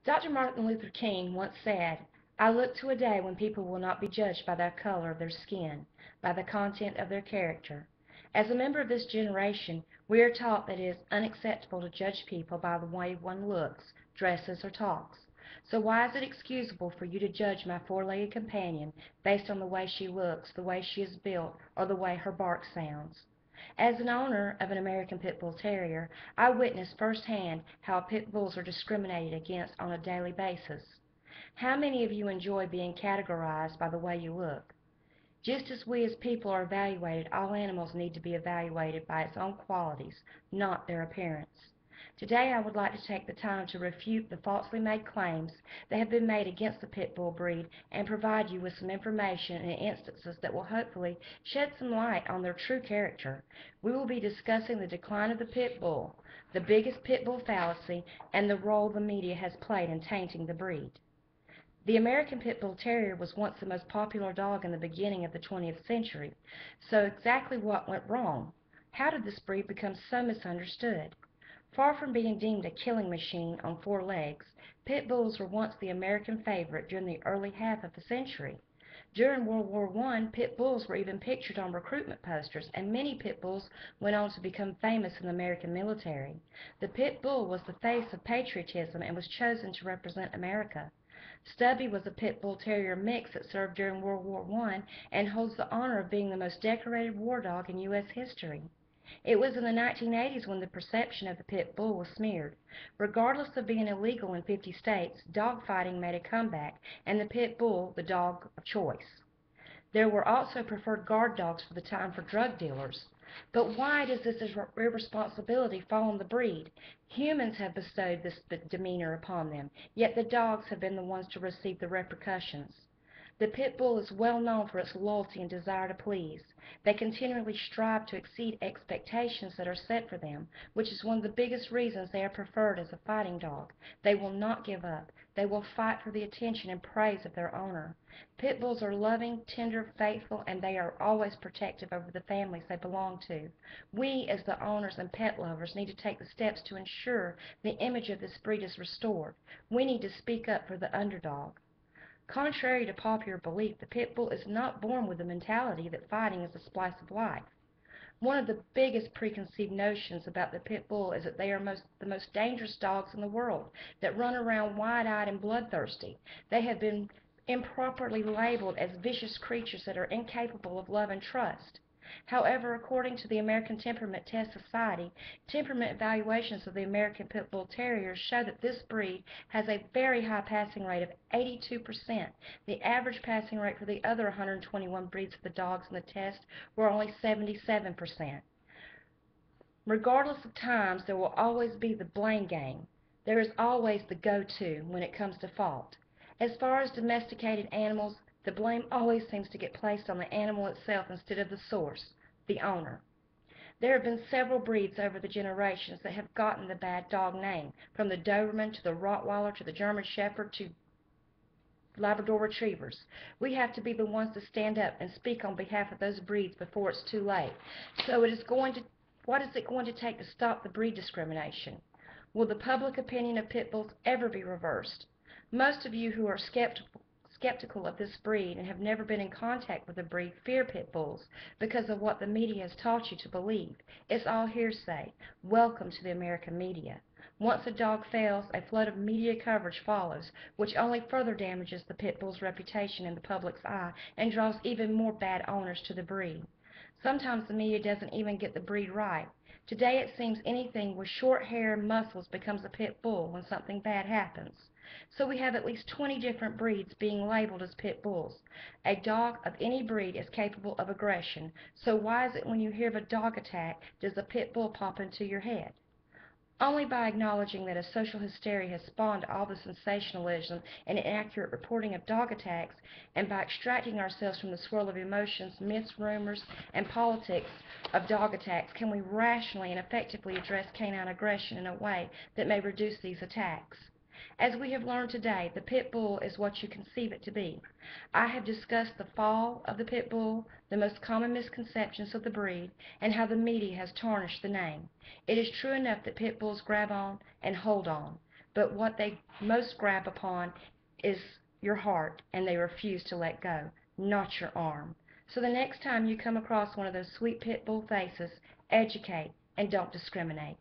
Dr. Martin Luther King once said, "I look to a day when people will not be judged by the color of their skin, by the content of their character." As a member of this generation, we are taught that it is unacceptable to judge people by the way one looks, dresses, or talks. So why is it excusable for you to judge my four-legged companion based on the way she looks, the way she is built, or the way her bark sounds? As an owner of an American Pit Bull Terrier, I witnessed firsthand how pit bulls are discriminated against on a daily basis. How many of you enjoy being categorized by the way you look? Just as we as people are evaluated, all animals need to be evaluated by its own qualities, not their appearance. Today I would like to take the time to refute the falsely made claims that have been made against the pit bull breed and provide you with some information and instances that will hopefully shed some light on their true character. We will be discussing the decline of the pit bull, the biggest pit bull fallacy, and the role the media has played in tainting the breed. The American Pit Bull Terrier was once the most popular dog in the beginning of the 20th century. So exactly what went wrong? How did this breed become so misunderstood? Far from being deemed a killing machine on four legs, pit bulls were once the American favorite during the early half of the century. During World War I, pit bulls were even pictured on recruitment posters, and many pit bulls went on to become famous in the American military. The pit bull was the face of patriotism and was chosen to represent America. Stubby was a pit bull terrier mix that served during World War I and holds the honor of being the most decorated war dog in U.S. history. It was in the 1980s when the perception of the pit bull was smeared. Regardless of being illegal in 50 states, dogfighting made a comeback, and the pit bull the dog of choice. There were also preferred guard dogs for the time for drug dealers. But why does this irresponsibility fall on the breed? Humans have bestowed this demeanor upon them, yet the dogs have been the ones to receive the repercussions. The pit bull is well known for its loyalty and desire to please. They continually strive to exceed expectations that are set for them, which is one of the biggest reasons they are preferred as a fighting dog. They will not give up. They will fight for the attention and praise of their owner. Pit bulls are loving, tender, faithful, and they are always protective over the families they belong to. We, as the owners and pet lovers, need to take the steps to ensure the image of this breed is restored. We need to speak up for the underdog. Contrary to popular belief, the pit bull is not born with the mentality that fighting is a slice of life. One of the biggest preconceived notions about the pit bull is that they are the most dangerous dogs in the world, that run around wide-eyed and bloodthirsty. They have been improperly labeled as vicious creatures that are incapable of love and trust. However, according to the American Temperament Test Society, temperament evaluations of the American Pit Bull Terriers show that this breed has a very high passing rate of 82%. The average passing rate for the other 121 breeds of the dogs in the test were only 77%. Regardless of times, there will always be the blame game. There is always the go-to when it comes to fault. As far as domesticated animals, the blame always seems to get placed on the animal itself instead of the source, the owner. There have been several breeds over the generations that have gotten the bad dog name, from the Doberman to the Rottweiler to the German Shepherd to Labrador Retrievers. We have to be the ones to stand up and speak on behalf of those breeds before it's too late. So what is it going to take to stop the breed discrimination? Will the public opinion of pit bulls ever be reversed? Most of you who are skeptical of this breed and have never been in contact with the breed fear pit bulls because of what the media has taught you to believe. It's all hearsay. Welcome to the American media. Once a dog fails, a flood of media coverage follows, which only further damages the pit bull's reputation in the public's eye and draws even more bad owners to the breed. Sometimes the media doesn't even get the breed right. Today it seems anything with short hair and muscles becomes a pit bull when something bad happens. So we have at least 20 different breeds being labeled as pit bulls. A dog of any breed is capable of aggression, so why is it when you hear of a dog attack does a pit bull pop into your head? Only by acknowledging that a social hysteria has spawned all the sensationalism and inaccurate reporting of dog attacks, and by extracting ourselves from the swirl of emotions, myths, rumors, and politics of dog attacks, can we rationally and effectively address canine aggression in a way that may reduce these attacks. As we have learned today, the pit bull is what you conceive it to be. I have discussed the fall of the pit bull, the most common misconceptions of the breed, and how the media has tarnished the name. It is true enough that pit bulls grab on and hold on, but what they most grab upon is your heart, and they refuse to let go, not your arm. So the next time you come across one of those sweet pit bull faces, educate and don't discriminate.